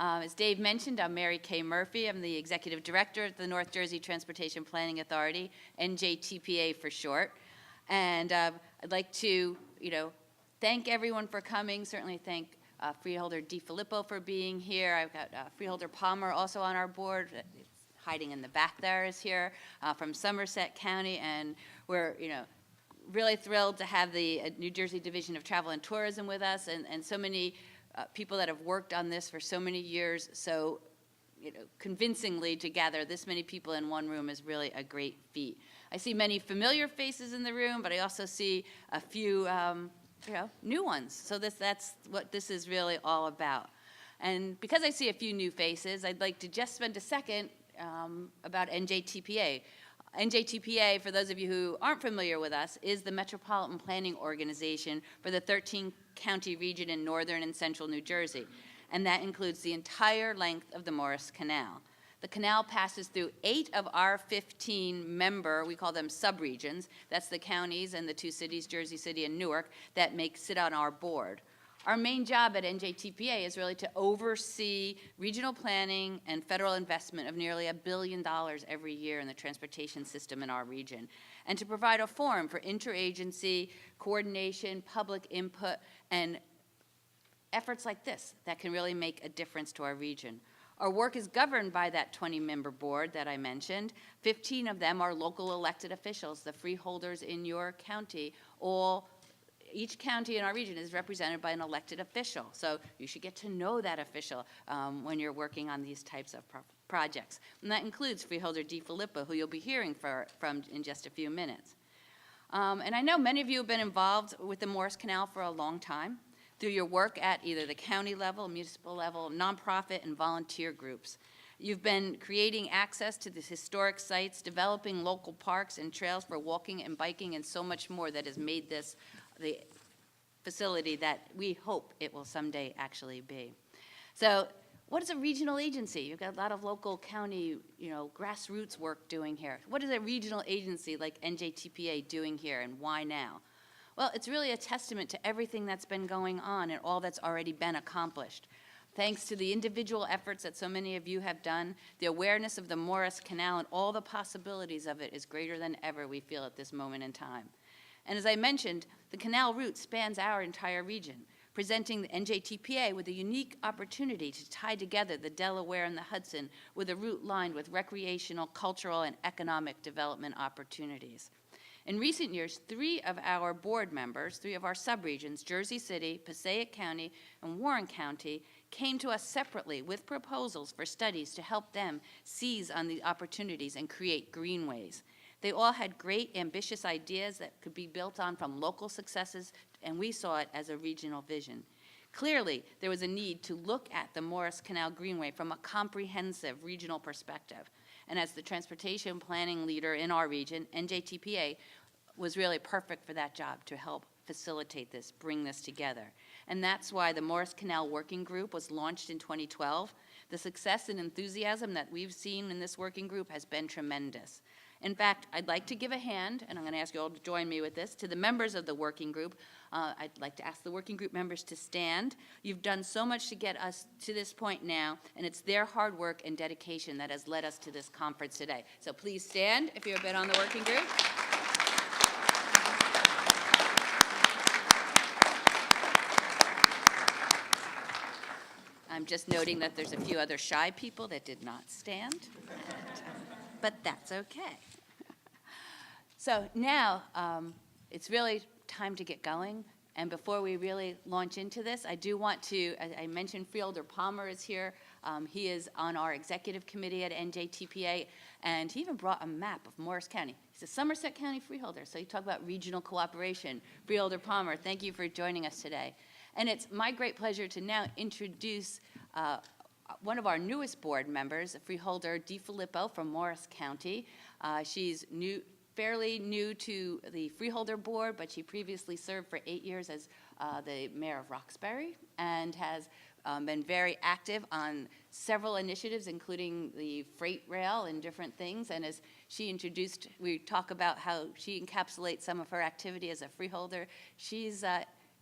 As Dave mentioned, I'm Mary Kay Murphy. I'm the Executive Director at the North Jersey Transportation Planning Authority, NJTPA for short. And I'd like to, thank everyone for coming. Certainly thank Freeholder DiFilippo for being here. I've got Freeholder Palmer also on our board. Hiding in the back there is here from Somerset County, and we're, really thrilled to have the New Jersey Division of Travel and Tourism with us, and so many people that have worked on this for so many years, so convincingly to gather this many people in one room is really a great feat. I see many familiar faces in the room, but I also see a few new ones. So that's what this is really all about. And because I see a few new faces, I'd like to just spend a second about NJTPA. NJTPA, for those of you who aren't familiar with us, is the Metropolitan Planning Organization for the 13-county region in northern and central New Jersey, and that includes the entire length of the Morris Canal. The canal passes through 8 of our 15 member, we call them subregions. That's the counties and the 2 cities, Jersey City and Newark, that sit on our board. Our main job at NJTPA is really to oversee regional planning and federal investment of nearly $1 billion every year in the transportation system in our region, and to provide a forum for interagency, coordination, public input, and efforts like this that can really make a difference to our region. Our work is governed by that 20-member board that I mentioned. 15 of them are local elected officials, the freeholders in your county. Each county in our region is represented by an elected official, so you should get to know that official when you're working on these types of projects. And that includes Freeholder DiFilippo, who you'll be hearing from in just a few minutes. And I know many of you have been involved with the Morris Canal for a long time through your work at either the county level, municipal level, nonprofit, and volunteer groups. You've been creating access to these historic sites, developing local parks and trails for walking and biking, and so much more that has made this the facility that we hope it will someday actually be. So what is a regional agency? You've got a lot of local county, grassroots work doing here. What is a regional agency like NJTPA doing here, and why now? Well, it's really a testament to everything that's been going on and all that's already been accomplished. Thanks to the individual efforts that so many of you have done, the awareness of the Morris Canal and all the possibilities of it is greater than ever, we feel, at this moment in time. And as I mentioned, the canal route spans our entire region, presenting the NJTPA with a unique opportunity to tie together the Delaware and the Hudson with a route lined with recreational, cultural, and economic development opportunities. In recent years, 3 of our board members, 3 of our subregions, Jersey City, Passaic County, and Warren County, came to us separately with proposals for studies to help them seize on the opportunities and create greenways. They all had great, ambitious ideas that could be built on from local successes, and we saw it as a regional vision. Clearly, there was a need to look at the Morris Canal Greenway from a comprehensive regional perspective. And as the transportation planning leader in our region, NJTPA was really perfect for that job to help facilitate this, bring this together. And that's why the Morris Canal Working Group was launched in 2012. The success and enthusiasm that we've seen in this working group has been tremendous. In fact, I'd like to give a hand, and I'm going to ask you all to join me with this, to the members of the working group. I'd like to ask the working group members to stand. You've done so much to get us to this point now, and it's their hard work and dedication that has led us to this conference today. So please stand if you've been on the working group. I'm just noting that there's a few other shy people that did not stand, but that's okay. So now it's really time to get going. And before we really launch into this, I do want to, I mentioned Freeholder Palmer is here. He is on our executive committee at NJTPA, and he even brought a map of Morris County. He's a Somerset County freeholder, so you talk about regional cooperation. Freeholder Palmer, thank you for joining us today. And it's my great pleasure to now introduce one of our newest board members, Freeholder DiFilippo from Morris County. She's fairly new to the Freeholder Board, but she previously served for 8 years as the mayor of Roxbury and has been very active on several initiatives, including the freight rail and different things. And as she introduced, we talk about how she encapsulates some of her activity as a freeholder. She's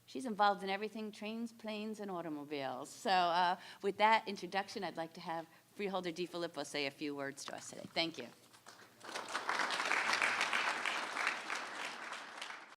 she's involved in everything, trains, planes, and automobiles. So with that introduction, I'd like to have Freeholder DiFilippo say a few words to us today. Thank you.